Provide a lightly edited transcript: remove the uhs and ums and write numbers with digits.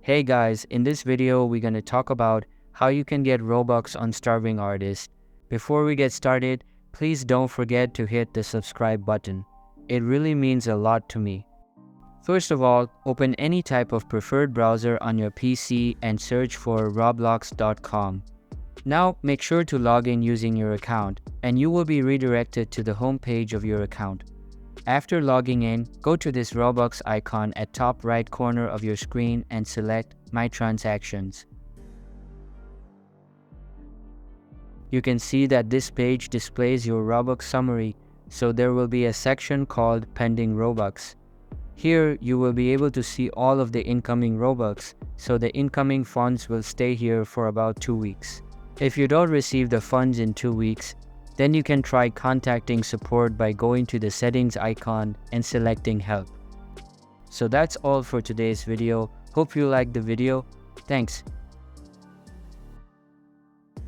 Hey guys, in this video we're going to talk about how you can get Robux on Starving Artist. Before we get started, please don't forget to hit the subscribe button. It really means a lot to me. First of all, open any type of preferred browser on your PC and search for roblox.com. Now make sure to log in using your account and you will be redirected to the home page of your account. After logging in, go to this Robux icon at top right corner of your screen and select My Transactions. You can see that this page displays your Robux summary, so there will be a section called Pending Robux. Here you will be able to see all of the incoming Robux, so the incoming funds will stay here for about 2 weeks. If you don't receive the funds in 2 weeks, then you can try contacting support by going to the settings icon and selecting help. So that's all for today's video. Hope you liked the video. Thanks.